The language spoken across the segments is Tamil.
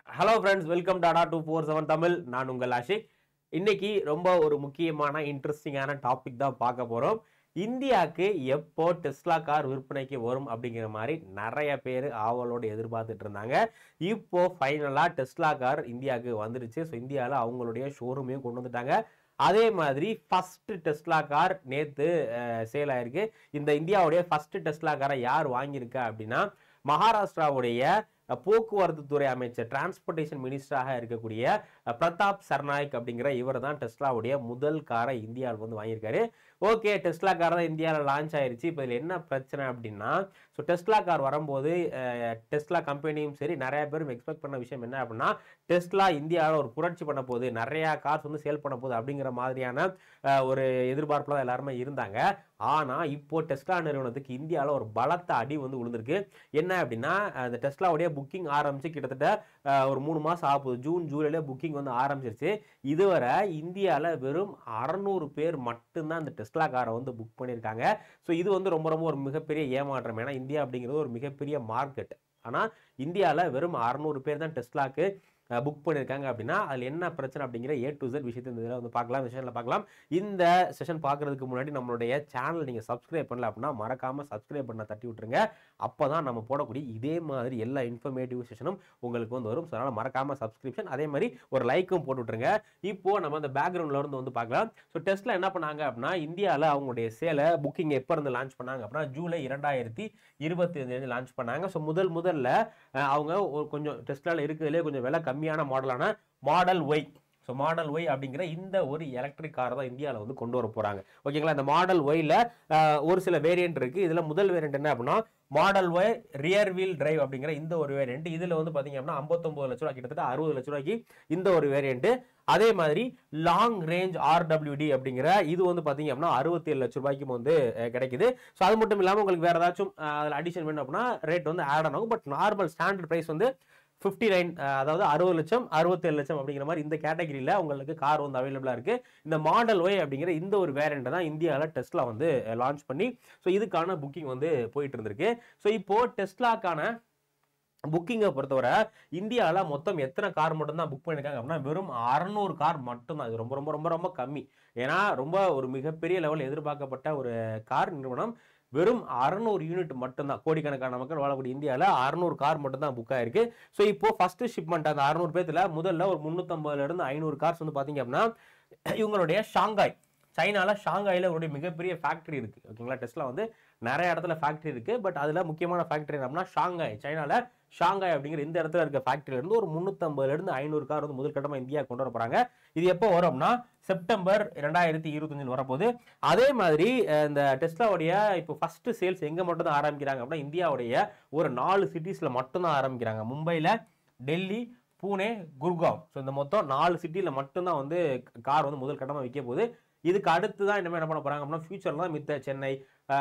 Hello friends, welcome Tata 247 Tamil. நான் உங்கள் ஆஷிக். இன்னைக்கு ரொம்ப ஒரு முக்கியமான இன்ட்ரெஸ்டிங்கான டாபிக் தான் பார்க்க போறோம். இந்தியாவுக்கு எப்போ டெஸ்லா கார் விற்பனைக்கு வரும் அப்படிங்கிற மாதிரி நிறைய பேர் ஆவலோடு எதிர்பார்த்துட்டு இருந்தாங்க. இப்போ ஃபைனலா டெஸ்லா கார் இந்தியாவுக்கு வந்துருச்சு. ஸோ இந்தியாவில் அவங்களுடைய ஷோரூமையும் கொண்டு வந்துட்டாங்க. அதே மாதிரி ஃபர்ஸ்ட் டெஸ்லா கார் நேத்து சேல் ஆயிருக்கு. இந்த இந்தியாவுடைய ஃபர்ஸ்ட் டெஸ்லா காரை யார் வாங்கியிருக்கா அப்படின்னா, மகாராஷ்டிராவுடைய போக்குவரத்து துறை அமைச்சர், டிரான்ஸ்போர்டேஷன் மினிஸ்டராக இருக்கக்கூடிய பிரதாப் சர்நாயக் அப்படிங்கிற இவர் தான் டெஸ்லாவுடைய முதல் காரை இந்தியாவில் வந்து வாங்கியிருக்காரு. ஓகே, டெஸ்லா கார் தான் இந்தியாவில் லான்ச் ஆயிருச்சு. இப்போ இதில் என்ன பிரச்சனை அப்படின்னா, ஸோ டெஸ்லா கார் வரும்போது டெஸ்லா கம்பெனியும் சரி நிறைய பேரும் எக்ஸ்பெக்ட் பண்ண விஷயம் என்ன அப்படின்னா, டெஸ்லா இந்தியாவில் ஒரு புரட்சி பண்ண போகுது, நிறைய கார்ஸ் வந்து சேல் பண்ண போகுது அப்படிங்கிற மாதிரியான ஒரு எதிர்பார்ப்புல தான் எல்லாருமே இருந்தாங்க. ஆனா இப்போ டெஸ்லா நிறுவனத்துக்கு இந்தியாவில் ஒரு பலத்த அடி வந்து விழுந்திருக்கு. என்ன அப்படின்னா, அந்த டெஸ்லாவுடைய புக்கிங் ஆரம்பிச்சு கிட்டத்தட்ட ஒரு 3 மாசம் ஆகுது. ஜூன் ஜூலைல புக்கிங் வந்து ஆரம்பிச்சிருச்சு. இதுவரை இந்தியாவில் வெறும் 600 பேர் மட்டும்தான் அந்த டெஸ்லா காரை வந்து புக் பண்ணியிருக்காங்க. ஸோ இது வந்து ரொம்ப ரொம்ப ஒரு மிகப்பெரிய ஏமாற்றம். ஏன்னா இந்தியா அப்படிங்கிறது ஒரு மிகப்பெரிய மார்க்கெட். ஆனால் இந்தியாவில் வெறும் 600 பேர் தான் டெஸ்லாக்கு புக் பண்ணியிருக்காங்க. அப்படின்னா அதில் என்ன பிரச்சனை அப்படிங்கிற A to Z விஷயத்தை இந்த இதில் வந்து பார்க்கலாம், செஷனில் பார்க்கலாம். இந்த செஷன் பார்க்கறதுக்கு முன்னாடி நம்மளுடைய சேனல் நீங்கள் சப்ஸ்கிரைப் பண்ணல அப்படின்னா மறக்காமல் சப்ஸ்கிரைப் பண்ண தட்டி விட்டுருங்க. அப்போ தான் நம்ம போடக்கூடிய இதே மாதிரி எல்லா இன்ஃபர்மேட்டிவ் செஷனும் உங்களுக்கு வந்து வரும். ஸோ அதனால் மறக்காமல் சப்ஸ்கிரிப்ஷன், அதே மாதிரி ஒரு லைக்கும் போட்டு விட்டுருங்க. இப்போ நம்ம அந்த பேக்ரவுண்டில் இருந்து வந்து பார்க்கலாம். ஸோ டெஸ்லா என்ன பண்ணாங்க அப்படின்னா, இந்தியாவில் அவங்களுடைய சேலை புக்கிங் எப்போ இருந்து லான்ச் பண்ணாங்க அப்படின்னா, ஜூலை 2025 லான்ச் பண்ணாங்க. ஸோ முதல்ல அவங்க கொஞ்சம் டெஸ்லாவில் இருக்கிறதுலே கொஞ்சம் விலை கம்மியான மாடலான model Y, so model Y அப்படிங்கிற இந்த ஒரு எலக்ட்ரிக் காரை தான் இந்தியாவில் வந்து கொண்டு வர போறாங்க. ஓகேங்களா, இந்த மாடல் ஒய்ல ஒரு சில வேரியன்ட் இருக்கு. இதுல முதல் வேரியன்ட் என்ன அப்படின்னா, model Y rear wheel drive அப்படிங்கிற இந்த ஒரு வேரியன்ட். இதுல வந்து பாத்தீங்க அப்படின்னா 59 லட்ச ரூபாய், கிட்டத்தட்ட 60 லட்ச ரூபாய்க்கு இந்த ஒரு வேரியன்ட். அதே மாதிரி லாங் ரேஞ்ச் RWD அப்படிங்கிற இது வந்து பாத்தீங்க அப்படின்னா 67 லட்ச ரூபாய்க்கும் வந்து கிடைக்குது. ஸோ அது மட்டும் இல்லாமல் உங்களுக்கு வேற ஏதாச்சும் அதில் அடிஷன் வேணும் அப்படின்னா ரேட் வந்து ஆட் ஆகும். பட் நார்மல் ஸ்டாண்டர்ட் பிரைஸ் வந்து 59, அதாவது 60 லட்சம் 67 லட்சம் அப்படிங்கிற மாதிரி இந்த கேட்டகரியில் உங்களுக்கு கார் வந்து அவைலபிளாக இருக்கு. இந்த மாடல் ஒய் அப்படிங்கிற இந்த ஒரு வேரியண்ட் தான் இந்தியாவில் டெஸ்லா வந்து லான்ச் பண்ணி ஸோ இதுக்கான புக்கிங் வந்து போயிட்டு இருந்திருக்கு. ஸோ இப்போ டெஸ்லாக்கான புக்கிங்கை பொறுத்தவரை இந்தியாவில் மொத்தம் எத்தனை கார் மட்டும் தான் புக் பண்ணியிருக்காங்க அப்படின்னா, வெறும் 600 கார் மட்டும்தான். இது ரொம்ப ரொம்ப ரொம்ப ரொம்ப கம்மி. ஏன்னா ரொம்ப ஒரு மிகப்பெரிய லெவல் எதிர்பார்க்கப்பட்ட ஒரு கார் நிறுவனம். வெறும் 600 யூனிட் மட்டும்தான், கோடிக்கணக்கான மக்கள் வாழக்கூடிய இந்தியாவில் 600 கார் மட்டும் தான் புக் ஆயிருக்கு. ஸோ இப்போ ஃபர்ஸ்ட் ஷிப்மெண்ட் அந்த 600 பேர்த்துல முதல்ல ஒரு 350 இருந்து 500 கார்ஸ் வந்து பாத்தீங்க அப்படின்னா, இவங்களுடைய ஷாங்காய், சைனால ஷாங்காயில் ஒரு மிகப்பெரிய ஃபேக்டரி இருக்கு. ஓகேங்களா, டெஸ்லா வந்து நிறைய இடத்துல ஃபேக்டரி இருக்கு. பட் அதுல முக்கியமான ஃபேக்டரி அப்படின்னா ஷாங்காய், சைனால ஷாங்காய் அப்படிங்கிற இந்த இடத்துல இருக்க ஃபேக்டரியில இருந்து ஒரு 350 இருந்து 500 கார் வந்து முதல் கட்டமா இந்தியா கொண்டு வர போறாங்க. இது எப்போ வரும்னா செப்டம்பர் 2025 வரப்போகுது. அதே மாதிரி இந்த டெஸ்லாவுடைய இப்போ ஃபர்ஸ்ட் சேல்ஸ் எங்க மட்டும் தான் ஆரம்பிக்கிறாங்க அப்படின்னா, இந்தியாவுடைய ஒரு 4 சிட்டிஸ்ல மட்டும் தான் ஆரம்பிக்கிறாங்க. மும்பைல, டெல்லி, பூனே, குர்காவ். ஸோ இந்த மொத்தம் 4 சிட்டியில் மட்டும்தான் வந்து கார் வந்து முதல் கட்டமாக விற்க போகுது. இதுக்கு அடுத்து தான் என்ன பண்ண போறாங்க அப்படின்னா, ஃபியூச்சர்ல தான் மித்த சென்னை,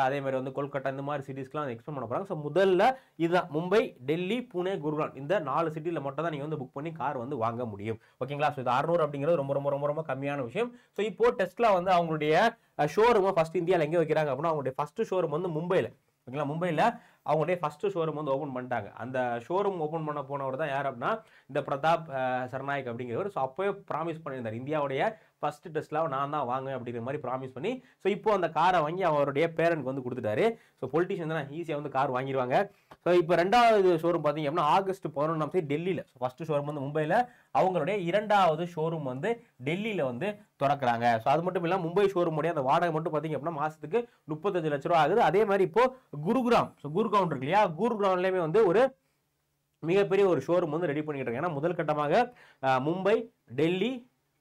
அதே மாதிரி வந்து கொல்கட்டா, இந்த மாதிரி சிட்டிஸ்க்குலாம் எக்ஸ்பெண்ட் பண்ண போறாங்க. ஸோ முதல்ல இதுதான் மும்பை, டெல்லி, பூனே, குர்கான், இந்த 4 சிட்டியில் மட்டும் தான் நீங்க வந்து புக் பண்ணி கார் வந்து வாங்க முடியும். ஓகேங்களா, ஸோ இது 600 அப்படிங்கிறது ரொம்ப ரொம்ப ரொம்ப ரொம்ப கம்மியான விஷயம். ஸோ இப்போ டெஸ்லா வந்து அவங்களுடைய ஷோரூமை ஃபர்ஸ்ட் இந்தியாவில் எங்கே வைக்கிறாங்க அப்படின்னா, அவங்களுடைய ஃபர்ஸ்ட் ஷோரூம் வந்து மும்பையில். ஓகேங்களா, மும்பையில் அவங்களுடைய ஃபர்ஸ்ட் ஷோரூம் வந்து ஓப்பன் பண்ணிட்டாங்க. அந்த ஷோரூம் ஓப்பன் பண்ண போனவர் தான் யார் அப்படின்னா, இந்த பிரதாப் சர்நாயக் அப்படிங்கிறவர். ஸோ அப்போவே ப்ராமிஸ் பண்ணியிருந்தார், இந்தியாவுடைய ஃபர்ஸ்ட் டெஸ்லாவை நான் தான் வாங்க அப்படிங்கிற மாதிரி ப்ராமிஸ் பண்ணி, ஸோ இப்போ அந்த காரை வாங்கி அவருடைய பேரனுக்கு வந்து கொடுத்துட்டாரு. ஸோ பொலிட்டிஷியன் தான் ஈஸியாக வந்து கார் வாங்கிடுவாங்க. ஸோ இப்போ ரெண்டாவது ஷோரூம் பார்த்தீங்க அப்படின்னா ஆகஸ்ட் 11 டெல்லியில். ஸோ ஃபர்ஸ்ட் ஷோரூம் வந்து மும்பையில், அவங்களுடைய இரண்டாவது ஷோரூம் வந்து டெல்லியில் வந்து திறக்கிறாங்க. ஸோ அது மட்டும் இல்லாமல் மும்பை ஷோரூமுடைய அந்த வாடகை மட்டும் பார்த்தீங்க அப்படின்னா மாசத்துக்கு 35 லட்ச ரூபா ஆகுது. அதே மாதிரி இப்போ குருகிராம், ஸோ குர்கான் இருக்கு இல்லையா, குர்கிராம்லேயுமே வந்து ஒரு மிகப்பெரிய ஒரு ஷோரூம் வந்து ரெடி பண்ணிட்டு இருக்காங்க. ஏன்னா முதல் கட்டமாக மும்பை, டெல்லி,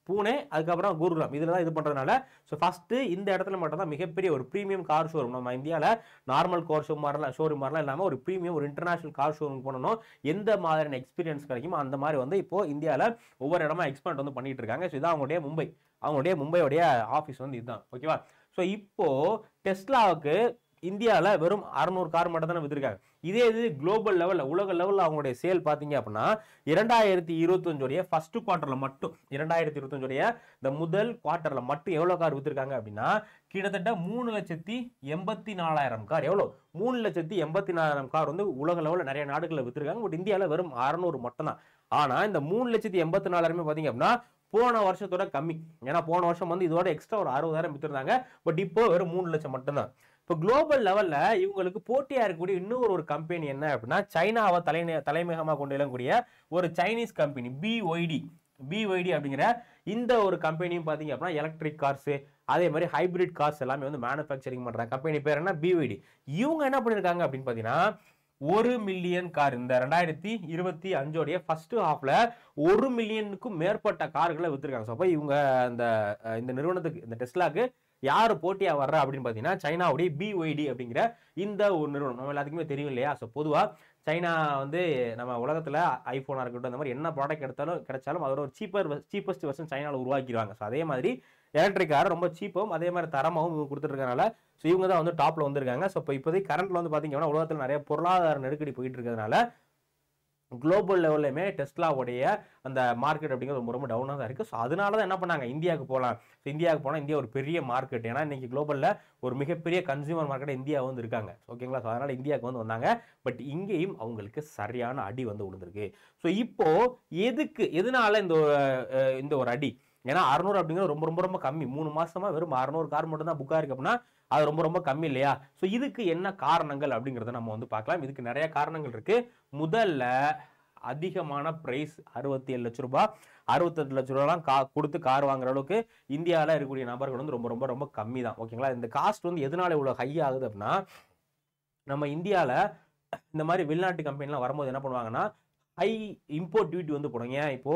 பூனே, அதுக்கப்புறம் குருகிராம் இதில் தான் இது பண்ணுறதுனால, ஸோ ஃபஸ்ட்டு இந்த இடத்துல மட்டும் தான் மிகப்பெரிய ஒரு ப்ரீமியம் கார் ஷோரூம். நம்ம இந்தியாவில் நார்மல் கார் ஷோரூம் மாதிரிலாம் இல்லாமல் ஒரு ப்ரீமியம் ஒரு இன்டர்நேஷனல் கார் ஷோரூம் போனோம் எந்த மாதிரியான எக்ஸ்பீரியன்ஸ் கிடைக்குமோ அந்த மாதிரி வந்து இப்போ இந்தியாவில் ஒவ்வொரு இடமா எக்ஸ்பேண்ட் வந்து பண்ணிட்டு இருக்காங்க. ஸோ இதான் அவங்களுடைய மும்பையோடைய ஆஃபீஸ் வந்து இதுதான். ஓகேவா, ஸோ இப்போ டெஸ்லாவுக்கு இந்தியாவில் வெறும் 600 கார் மட்டும் தானே வித்திருக்காங்க. இதே இது குளோபல் லெவலில், உலக லெவலில் அவங்களுடைய சேல் பார்த்தீங்க அப்படின்னா 2025 ஃபர்ஸ்ட் குவார்டரில் மட்டும், 2025 இந்த முதல் குவார்டரில் மட்டும் எவ்வளோ கார் வித்திருக்காங்க அப்படின்னா, கிட்டத்தட்ட 3,84,000 கார். எவ்வளோ? 3,84,000 கார் வந்து உலக லெவலில் நிறைய நாடுகளில் வித்திருக்காங்க. பட் இந்தியாவில் வெறும் 600 மட்டும் தான். ஆனா இந்த 3,84,000 பாத்தீங்க அப்படின்னா போன வருஷத்தோட கம்மி. ஏன்னா போன வருஷம் வந்து இதோட எக்ஸ்ட்ரா ஒரு 60,000 வித்துருந்தாங்க. பட் இப்போ வெறும் 3 லட்சம் மட்டும்தான். இப்போ குளோபல் லெவல்ல இவங்களுக்கு போட்டியா இருக்கக்கூடிய இன்னொரு ஒரு கம்பெனி என்ன அப்படின்னா சைனாவை தலைமையகமாக கொண்டு விளங்கக்கூடிய ஒரு சைனீஸ் கம்பெனி பிஒய்டி அப்படிங்கிற இந்த ஒரு கம்பெனியும் பாத்தீங்க அப்படின்னா எலக்ட்ரிக் கார்ஸ் அதே மாதிரி ஹைபிரிட் கார்ஸ் எல்லாமே வந்து மேனுஃபேக்சரிங் பண்றாங்க. கம்பெனி பேர் என்ன? பிஒய்டி. இவங்க என்ன பண்ணிருக்காங்க அப்படின்னு பாத்தீங்கன்னா 1 மில்லியன் கார் இந்த 2025 ஃபர்ஸ்ட் ஹாஃப்ல 1 மில்லியனுக்கும் மேற்பட்ட கார்களை வித்துருக்காங்க. அப்ப இவங்க இந்த நிறுவனத்துக்கு இந்த டெஸ்லாக்கு யாரு போட்டியா வர்ற அப்படின்னு பாத்தீங்கன்னா சைனாவுடைய பிஒய்டி அப்படிங்கிற இந்த ஒரு நிறுவனம். நம்ம எல்லாத்துக்குமே தெரியும் இல்லையா? ஸோ பொதுவா சைனா வந்து நம்ம உலகத்துல ஐபோனா இருக்கட்டும் இந்த மாதிரி என்ன ப்ராடக்ட் கிடைச்சாலும் அதோட ஒரு சீப்பஸ்ட் வெர்ஷன் சைனால உருவாக்கிடுவாங்க. ஸோ அதே மாதிரி எலக்ட்ரிக் கார் ரொம்ப சீப்பாகவும் அதே மாதிரி தரமாகவும் இவங்க கொடுத்துருக்கனால ஸோ இவங்க தான் வந்து டாப்ல வந்திருக்காங்க. ஸோ இப்போ இப்போதைக்கு கரண்ட்ல வந்து பாத்தீங்கன்னா உலகத்தில் நிறைய பொருளாதார நெருக்கடி போயிட்டு இருக்கிறதுனால குளோபல் லெவல்லையுமே டெஸ்லாவுடைய அந்த மார்க்கெட் அப்படிங்கிறது ரொம்ப ரொம்ப டவுனாக தான் இருக்குது. ஸோ அதனால தான் என்ன பண்ணாங்க இந்தியாவுக்கு போகலாம். ஸோ இந்தியாவுக்கு போனால் இந்தியா ஒரு பெரிய மார்க்கெட். ஏன்னா இன்னைக்கு குளோபலில் ஒரு மிகப்பெரிய கன்சியூமர் மார்க்கெட் இந்தியா வந்து இருக்காங்க. ஓகேங்களா? ஸோ அதனால் இந்தியாவுக்கு வந்து வந்தாங்க. பட் இங்கேயும் அவங்களுக்கு சரியான அடி வந்து விழுந்திருக்கு. ஸோ இப்போ எதனால இந்த ஒரு அடி? ஏன்னா 600 அப்படிங்கிறது ரொம்ப ரொம்ப ரொம்ப கம்மி. 3 மாசமா வெறும் 600 கார் மட்டும் தான் புக்கா இருக்கு அப்படின்னா அது ரொம்ப ரொம்ப கம்மி இல்லையா? ஸோ இதுக்கு என்ன காரணங்கள் அப்படிங்கிறத நம்ம வந்து பார்க்கலாம். இதுக்கு நிறைய காரணங்கள் இருக்கு. முதல்ல அதிகமான பிரைஸ் 67 லட்சம் ரூபாய் 68 லட்சம் ரூபாய்லாம் கொடுத்து கார் வாங்குற அளவுக்கு இந்தியாவில் இருக்கக்கூடிய நபர்கள் வந்து ரொம்ப ரொம்ப ரொம்ப கம்மி தான். ஓகேங்களா? இந்த காஸ்ட் வந்து எதனால இவ்வளவு ஹை ஆகுது அப்படின்னா நம்ம இந்தியாவில் இந்த மாதிரி வெளிநாட்டு கம்பெனிலாம் வரும்போது என்ன பண்ணுவாங்கன்னா ஹை இம்போர்ட் டியூட்டி வந்து போடுங்க. ஏன் இப்போ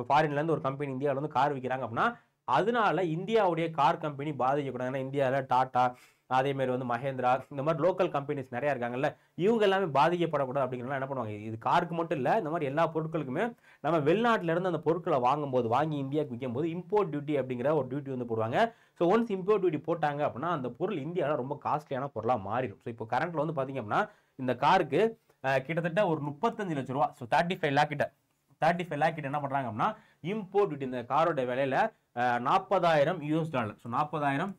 ஃபாரின்ல இருந்து ஒரு கம்பெனி இந்தியாவில் வந்து கார் விற்கிறாங்க அப்படின்னா அதனால இந்தியாவுடைய கார் கம்பெனி பாதிக்கக்கூடாது. ஏன்னா இந்தியாவில் டாடா அதே மாதிரி வந்து மஹேந்திரா இந்த மாதிரி லோக்கல் கம்பெனிஸ் நிறைய இருக்காங்கல்ல இவங்க எல்லாமே பாதிக்கப்படக்கூடாது அப்படிங்கிறலாம் என்ன பண்ணுவாங்க. இது காருக்கு மட்டும் இல்லை இந்த மாதிரி எல்லா பொருட்களுக்குமே நம்ம வெளிநாட்டில இருந்து அந்த பொருட்களை வாங்கி இந்தியாவுக்கு விற்கும் போது இம்போர்ட் டியூட்டி அப்படிங்கிற ஒரு டியூட்டி வந்து போடுவாங்க. ஸோ ஒன்ஸ் இம்போர்ட் டியூட்டி போட்டாங்க அப்படின்னா அந்த பொருள் இந்தியாவில் ரொம்ப காஸ்ட்லியான பொருளாக மாறிடும். ஸோ இப்போ கரண்ட்ல வந்து பாத்தீங்க அப்படின்னா இந்த காருக்கு கிட்டத்தட்ட ஒரு 35 லட்சம் ரூபா. ஸோ 35 லேக் கிட்ட என்ன பண்றாங்க அப்படின்னா இம்போர்ட் டியூட்டி இந்த காரோட விலையில $40,000. ஸோ 40,000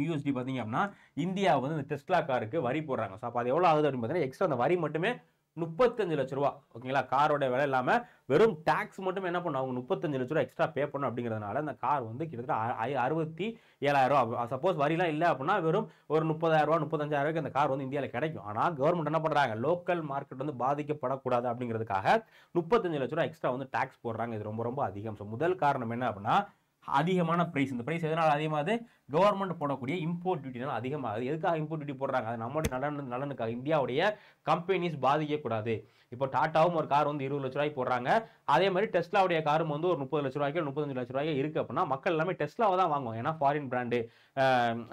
USD பாத்தீங்க அப்படின்னா இந்தியா வந்து இந்த டெஸ்லா காருக்கு வரி போடுறாங்க. ஸோ அப்போ அது எவ்வளவு ஆகுது அப்படின்னு பார்த்தீங்கன்னா எக்ஸ்ட்ரா அந்த வரி மட்டுமே 35 லட்சம் ரூபா. ஓகேங்களா? காரோட விலை இல்லாம வெறும் டாக்ஸ் மட்டும் என்ன பண்ணும் அவங்க 35 லட்சம் ரூபா எக்ஸ்ட்ரா பே பண்ணும். அப்படிங்கிறதுனால அந்த கார் வந்து கிட்டத்தட்ட 67,000 ரூபா. சப்போஸ் வரிலாம் இல்லை அப்படின்னா வெறும் ஒரு 30,000 ரூபா 35,000 அந்த கார் வந்து இந்தியாவில் கிடைக்கும். ஆனா கவர்மெண்ட் என்ன பண்றாங்க லோக்கல் மார்க்கெட் வந்து பாதிக்கப்படக்கூடாது அப்படிங்கிறதுக்காக 35 லட்சம் ரூபா எக்ஸ்ட்ரா வந்து டாக்ஸ் போடுறாங்க. இது ரொம்ப ரொம்ப அதிகம். ஸோ முதல் காரணம் என்ன அப்படின்னா அதிகமான பிரைஸ். இந்த பிரைஸ் எதனால அதிகமாகுது? கவர்மெண்ட் போடக்கூடிய இம்போர்ட் டியூட்டினால அதிகமாகுது. எதுக்காக இம்போர்ட் டியூட்டி போடுறாங்க? அது நம்மளுடைய நலனுக்காக. இந்தியாவுடைய கம்பெனிஸ் பாதிக்கக்கூடாது. இப்போ டாட்டாவும் ஒரு கார் வந்து 20 லட்ச ரூபாய்க்கு போடுறாங்க. அதே மாதிரி டெஸ்லாவுடைய காரும் வந்து ஒரு 30 லட்ச ரூபாய்க்கு 35 லட்ச ரூபாய்க்கு இருக்கு அப்படின்னா மக்கள் எல்லாமே டெஸ்லாவை தான் வாங்குவாங்க. ஏன்னா ஃபாரின் பிராண்டு.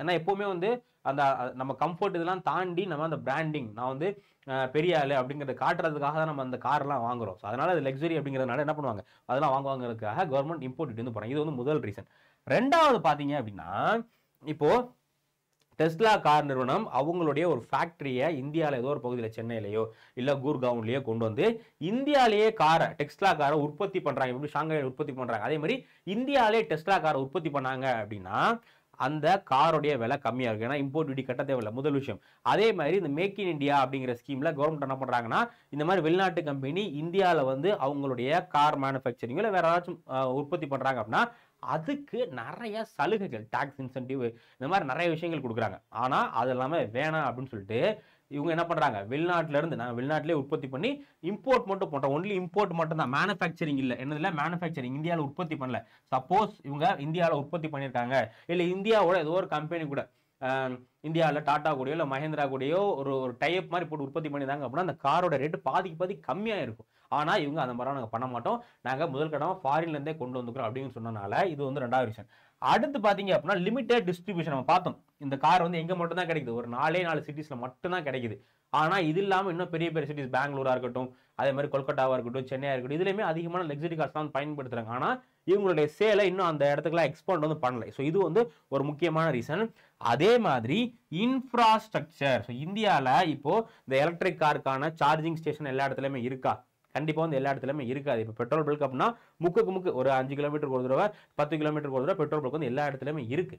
ஏன்னா எப்பவுமே வந்து அந்த நம்ம கம்ஃபர்ட் இதெல்லாம் தாண்டி நம்ம அந்த பிராண்டிங் நான் வந்து பெரிய ஆளு அப்படிங்கிறத காட்டுறதுக்காக தான் நம்ம அந்த கார்லாம் வாங்குறோம். ஸோ அதனால அது லக்ஸரி அப்படிங்கிறதுனால என்ன பண்ணுவாங்க அதெல்லாம் வாங்குவாங்கிறதுக்காக கவர்மெண்ட் இம்போர்ட் வந்து போறாங்க. இது வந்து முதல் ரீசன். ரெண்டாவது பாத்தீங்க அப்படின்னா இப்போ டெஸ்லா கார் நிறுவனம் அவங்களுடைய ஒரு ஃபேக்டரியை இந்தியாவில் ஏதோ ஒரு பகுதியில் சென்னையிலேயோ இல்லை கூர்காவ்ன்லேயோ கொண்டு வந்து இந்தியாவிலேயே டெஸ்லா காரை உற்பத்தி பண்றாங்க. எப்படி ஷாங்காயில் உற்பத்தி பண்றாங்க அதே மாதிரி இந்தியாவிலே டெஸ்லா காரை உற்பத்தி பண்ணாங்க அப்படின்னா அந்த காரோடைய விலை கம்மியா இருக்கு. ஏன்னா இம்போர்ட் டியூட்டி கட்ட தேவையில்லை. முதல் விஷயம். அதே மாதிரி இந்த மேக் இன் இந்தியா அப்படிங்கிற ஸ்கீம்ல கவர்மெண்ட் என்ன பண்றாங்கன்னா இந்த மாதிரி வெளிநாட்டு கம்பெனி இந்தியாவில் வந்து அவங்களுடைய கார் மேனுஃபேக்சரிங் இல்லை வேற ஏதாச்சும் உற்பத்தி பண்றாங்க அப்படின்னா அதுக்கு நிறைய சலுகைகள் டாக்ஸ் இன்சென்டிவ் இந்த மாதிரி நிறைய விஷயங்கள் கொடுக்குறாங்க. ஆனா அது எல்லாமே வேணாம் அப்படின்னு சொல்லிட்டு இவங்க என்ன பண்றாங்க வெளிநாட்டுல இருந்து நான் வெளிநாட்டிலே உற்பத்தி பண்ணி இம்போர்ட் மட்டும் பண்றோம். ஒன்லி இம்போர்ட் மட்டும் தான் மேனுஃபேக்சரிங் இல்லை. என்னதுல மேனுஃபேக்சரிங் இந்தியாவில் உற்பத்தி பண்ணல. சப்போஸ் இவங்க இந்தியாவில் உற்பத்தி பண்ணியிருக்காங்க இல்லை இந்தியாவோட ஏதோ ஒரு கம்பெனி கூட இந்தியாவில் டாடா கூடயோ இல்லை மஹேந்திரா கூடயோ ஒரு டைப் மாதிரி போட்டு உற்பத்தி பண்ணியிருந்தாங்க அப்படின்னா அந்த காரோட ரேட்டு பாதி கம்மியாக இருக்கும். ஆனால் இவங்க அந்த மாதிரி நாங்கள் பண்ண மாட்டோம். நாங்கள் முதல் கடமை ஃபாரின்லேருந்தே கொண்டு வந்துக்கிறோம் அப்படின்னு சொன்னனால இது வந்து ரெண்டாவது ரீசன். அடுத்து பார்த்தீங்க அப்படின்னா லிமிடெட் டிஸ்ட்ரிபியூஷன் நம்ம பார்த்தோம். இந்த கார் வந்து எங்கே மட்டும் தான் கிடைக்குது? ஒரு 4 சிட்டிஸில் மட்டும்தான் கிடைக்குது. ஆனால் இது இல்லாமல் இன்னும் பெரிய பெரிய சிட்டிஸ் பெங்களூரா இருக்கட்டும் அதே மாதிரி கொல்கட்டாவா இருக்கட்டும் சென்னையா இருக்கட்டும் இதுலையுமே அதிகமான லக்ஸரி கார்ஸ் தான் பயன்படுத்துறாங்க. ஆனால் இவங்களுடைய சேலை இன்னும் அந்த இடத்துக்குலாம் எக்ஸ்பாண்ட் வந்து பண்ணல. ஸோ இது வந்து ஒரு முக்கியமான ரீசன். அதே மாதிரி இன்ஃப்ராஸ்ட்ரக்சர். ஸோ இந்தியாவில் இப்போ இந்த எலக்ட்ரிக் காருக்கான சார்ஜிங் ஸ்டேஷன் எல்லா இடத்துலையுமே இருக்கா? கண்டிப்பா வந்து எல்லா இடத்துலையுமே இருக்காது. இப்போ பெட்ரோல் பல்க் அப்படின்னா முக்கு ஒரு 5 கிலோமீட்டருக்கு ஒரு தடவை 10 கிலோமீட்டருக்கு ஒரு தடவை பெட்ரோல் பல்க் வந்து எல்லா இடத்துலையுமே இருக்கு.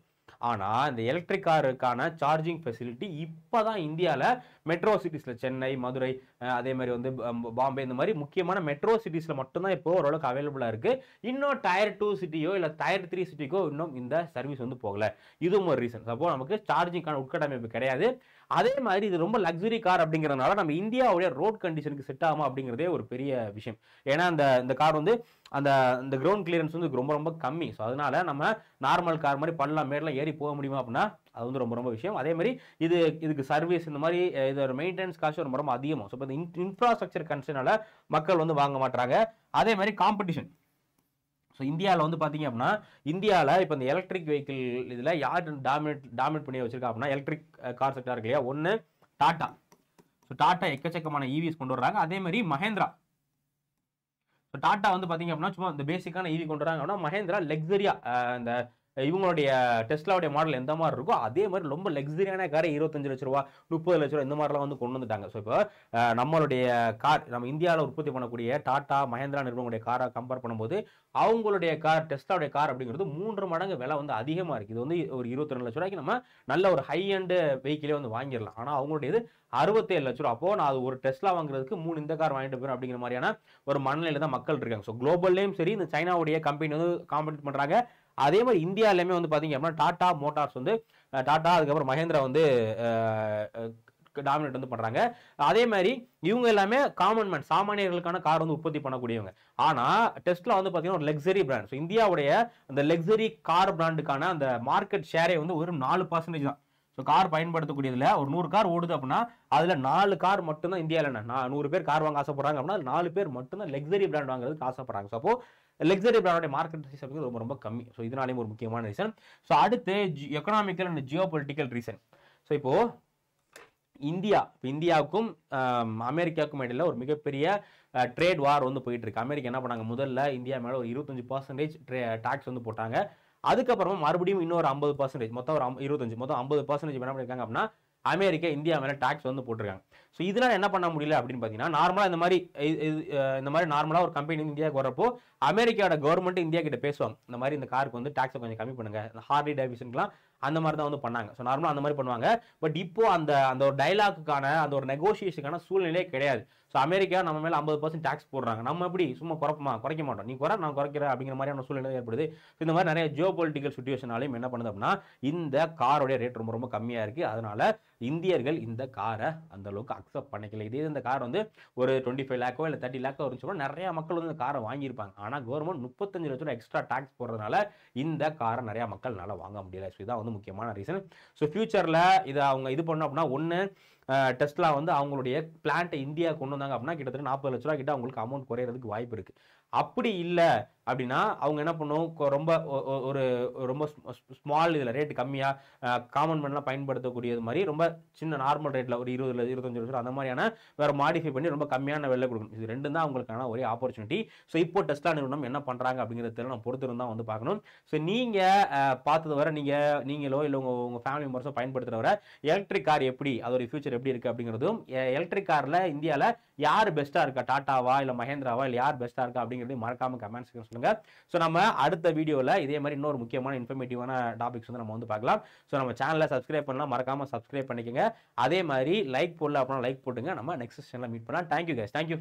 ஆனா இந்த எலக்ட்ரிக் காருக்கான சார்ஜிங் ஃபெசிலிட்டி இப்பதான் இந்தியாவில் மெட்ரோ சிட்டிஸ்ல சென்னை, மதுரை, அதே மாதிரி வந்து பாம்பே, இந்த மாதிரி முக்கியமான மெட்ரோ சிட்டிஸ்ல மட்டும்தான் இப்போ ஓரளவுக்கு அவைலபிளா இருக்கு. இன்னும் டயர் 2 சிட்டியோ இல்ல டயர் 3 சிட்டிக்கோ இன்னும் இந்த சர்வீஸ் வந்து போகல. இதுவும் ஒரு ரீசன். சப்போ நமக்கு சார்ஜிங்கான உட்கட்டமைப்பு கிடையாது. அதே மாதிரி இது ரொம்ப லக்ஸரி கார் அப்படிங்கிறதுனால நம்ம இந்தியாவுடைய ரோட் கண்டிஷனுக்கு செட் ஆகுமா அப்படிங்கிறதே ஒரு பெரிய விஷயம். ஏன்னா இந்த கார் வந்து அந்த கிரவுண்ட் கிளியரன்ஸ் வந்து ரொம்ப ரொம்ப கம்மி. ஸோ அதனால நம்ம நார்மல் கார் மாதிரி பள்ளம் மேடலாம் ஏறி போக முடியுமா அப்படின்னா அது வந்து ரொம்ப ரொம்ப விஷயம். அதே மாதிரி இதுக்கு சர்வீஸ் இந்த மாதிரி இதோட மெயின்டெனன்ஸ் காஸ்ட் ரொம்ப ரொம்ப அதிகமாக. ஸோ இப்போ இந்த இன்ஃப்ராஸ்ட்ரக்சர் கன்சர்னால மக்கள் வந்து வாங்க மாட்டாங்க. அதே மாதிரி காம்படிஷன். ஸோ இந்தியாவில் வந்து பார்த்தீங்க அப்படின்னா இந்தியாவில் இப்போ இந்த எலக்ட்ரிக் வெஹிக்கிள் இதில் யார் டாமினேட் பண்ணி வச்சிருக்கா அப்படின்னா எலக்ட்ரிக் கார் செக்டார் இருக்கு இல்லையா, ஒன்று டாடா. ஸோ டாடா எக்கச்சக்கமான ஈவிஸ் கொண்டு வர்றாங்க. அதே மாதிரி மஹேந்திரா. ஸோ டாடா வந்து பார்த்தீங்க அப்படின்னா சும்மா இந்த பேசிக்கான ஈவி கொண்டு வராங்க அப்படின்னா மஹேந்திரா லக்ஸரியா இந்த இவங்களுடைய டெஸ்லாவுடைய மாடல் எந்த மாதிரி இருக்கோ அதே மாதிரி ரொம்ப லக்ஸரியான காரை 25 லட்ச ரூபா 30 லட்ச ரூபா இந்த மாதிரிலாம் வந்து கொண்டு வந்துட்டாங்க. ஸோ இப்போ நம்மளுடைய கார் நம்ம இந்தியாவில் உற்பத்தி பண்ணக்கூடிய டாடா மஹேந்திரா நிறுவனங்களுடைய காரை கம்பேர் பண்ணும்போது அவங்களுடைய கார் டெஸ்லாவுடைய கார் அப்படிங்கிறது 3 மடங்கு விலை வந்து அதிகமாக இருக்குது. இது வந்து ஒரு 22 லட்ச ரூபாய்க்கு நம்ம நல்ல ஒரு ஹை அண்ட் வெஹிக்கிளே வந்து வாங்கிடலாம். ஆனால் அவங்களுடைய இது 67 லட்ச ரூபா. அப்போ நான் அது ஒரு டெஸ்லா வாங்குறதுக்கு 3 இந்த கார் வாங்கிட்டு போறேன் அப்படிங்கிற மாதிரியான ஒரு மனநிலையில தான் மக்கள் இருக்காங்க. ஸோ குளோபல்லையும் சரி இந்த சைனாவுடைய கம்பெனி வந்து காம்பீட் பண்றாங்க. அதே மாதிரி இந்தியாவிலுமே வந்து பாத்தீங்க அப்படின்னா டாடா மோட்டார்ஸ் வந்து டாடா அதுக்கப்புறம் மஹேந்திரா வந்து டாமினேட் வந்து பண்றாங்க. அதே மாதிரி இவங்க எல்லாமே காமன் மேன் சாமானியர்களுக்கான கார் வந்து உற்பத்தி பண்ணக்கூடியவங்க. ஆனா டெஸ்லா வந்து பாத்தீங்கன்னா ஒரு லக்ஸரி பிராண்ட். ஸோ இந்தியாவுடைய அந்த லக்ஸரி கார் பிராண்டுக்கான அந்த மார்க்கெட் ஷேரே வந்து ஒரு 4% தான். ஸோ கார் பயன்படுத்தக்கூடியதுல ஒரு 100 கார் ஓடுது அப்படின்னா அதுல 4 கார் மட்டும்தான் இந்தியாவில் என்ன 100 பேர் கார் வாங்க ஆசைப்படுறாங்க அப்படின்னா 4 பேர் மட்டும்தான் லக்ஸரி பிராண்ட் வாங்குறதுக்கு ஆசைப்படுறாங்க. ஸோ அப்போ லக்ஸரி பிராண்டோட மார்க்கெட் சைஸ் அப்படிங்கிறது ரொம்ப ரொம்ப கம்மி. ஸோ இதனாலேயும் ஒரு முக்கியமான ரீசன். ஸோ அடுத்து economical and Jio political reason. So இப்போ இந்தியாவுக்கும் அமெரிக்காவுக்கும் இடையில ஒரு மிகப்பெரிய ட்ரேட் வார் வந்து போயிட்டு இருக்கு. அமெரிக்கா என்ன பண்ணாங்க, முதல்ல இந்தியா மேல ஒரு 25% டாக்ஸ் வந்து போட்டாங்க. அதுக்கப்புறமா மறுபடியும் இன்னொரு 50%, மொத்தம் ஒரு 25, மொத்தம் 50% என்ன பண்ணிருக்காங்க அப்படின்னா அமெரிக்கா இந்தியா மேல டாக்ஸ் வந்து போட்டிருக்காங்க. ஸோ இதனால என்ன பண்ண முடியல அப்படின்னு பார்த்தீங்கன்னா நார்மலா இந்த மாதிரி நார்மலா ஒரு கம்பெனி இந்தியாவுக்கு வரப்போ அமெரிக்காவோட கவர்மெண்ட் இந்தியா கிட்ட பேசுவாங்க, இந்த மாதிரி இந்த காருக்கு வந்து டாக்ஸை கொஞ்சம் கம்மி பண்ணுங்க, இந்த ஹார்லி டேவிட்சன்லாம் அந்த மாதிரி தான் வந்து பண்ணாங்க. ஸோ நார்மலாக அந்த மாதிரி பண்ணுவாங்க. பட் இப்போ அந்த ஒரு டைலாக்குக்கான அந்த ஒரு நெகோசியேஷனுக்கான சூழ்நிலையே கிடையாது. ஸோ அமெரிக்கா நம்ம மேலே 50% டாக்ஸ் போடுறாங்க, நம்ம எப்படி சும்மா குறைக்க மாட்டோம், நீ குறை நான் குறைக்கிறேன் அப்படிங்கிற மாதிரியான சூழ்நிலை ஏற்படுது. இந்த மாதிரி நிறைய ஜியோ பொலிட்டிக்கல் சுச்சுவேஷனாலையும் என்ன பண்ணுது அப்படின்னா இந்த காரோடைய ரேட் ரொம்ப ரொம்ப கம்மியாக இருக்குது. அதனால இந்தியர்கள் இந்த காரை அந்த அளவுக்கு அக்செப்ட் பண்ணிக்கல. இதே இந்த கார் வந்து ஒரு 25 லேக்கோ இல்லை 30 லேக்கோ இருந்துச்சுன்னா நிறைய மக்கள் வந்து இந்த காரை வாங்கியிருப்பாங்க. ஆனால் கவர்மெண்ட் 35 லட்ச ரூபா எக்ஸ்ட்ரா டாக்ஸ் போடுறதுனால இந்த காரை நிறைய மக்கள்னால வாங்க முடியல. ஸோ இதான் வந்து முக்கியமான ரீசன். ஸோ ஃபியூச்சரில் இதை அவங்க இது பண்ணோம் அப்படின்னா ஒன்று டெஸ்லா வந்து அவங்களுடைய பிளான்ட்டை இந்தியா கொண்டு வந்தாங்க அப்படின்னா கிட்டத்தட்ட 40 லட்ச ரூபா கிட்ட அவங்களுக்கு அமௌண்ட் குறையிறதுக்கு வாய்ப்பு இருக்கு. அப்படி இல்லை அப்படின்னா அவங்க என்ன பண்ணுவோம், ரொம்ப ஸ்மால் இதில் ரேட்டு கம்மியாக காமன் மேன்லாம் பயன்படுத்தக்கூடியது மாதிரி ரொம்ப சின்ன நார்மல் ரேட்டில் ஒரு 20-25 லட்சம் அந்த மாதிரியான வேற மாடிஃபை பண்ணி ரொம்ப கம்மியான விலை கொடுக்கணும். இது ரெண்டும் தான் அவங்களுக்கான ஒரே ஆப்பர்ச்சுனிட்டி. ஸோ இப்போ டெஸ்லா நிறுவனம் என்ன பண்ணுறாங்க அப்படிங்கிறத நம்ம பொறுத்திருந்து தான் வந்து பார்க்கணும். ஸோ நீங்கள் பார்த்தது வர நீங்களோ இல்லை உங்கள் ஃபேமிலி மெம்பர்ஸோ பயன்படுத்துகிற வர எலக்ட்ரிக் கார் எப்படி அதோட ஃபியூச்சர் எப்படி இருக்குது அப்படிங்கிறதும் எலக்ட்ரிக் காரில் இந்தியாவில் யார் பெஸ்ட்டாக இருக்கா, டாட்டாவா இல்லை மஹேந்திராவா இல்லை யார் பெஸ்ட்டாக இருக்கா அப்படிங்கிறதையும் மறக்காம கமெண்ட்ஸ் சொல்லுங்க. ஸோ நம்ம அடுத்த வீடியோவில் இதே மாதிரி இன்னொரு முக்கியமான இன்ஃபர்மேட்டிவான டாபிக்ஸ் வந்து நம்ம வந்து பார்க்கலாம். ஸோ நம்ம சேனலை சப்ஸ்கிரைப் பண்ணலாம், மறக்காம சப்ஸ்கிரைப் பண்ணிக்கோங்க. அதே மாதிரி லைக் போடல அப்படின்னா லைக் போட்டுங்க. நம்ம நெக்ஸ்ட் செஷனில் மீட் பண்ணலாம். Thank you guys, thank you.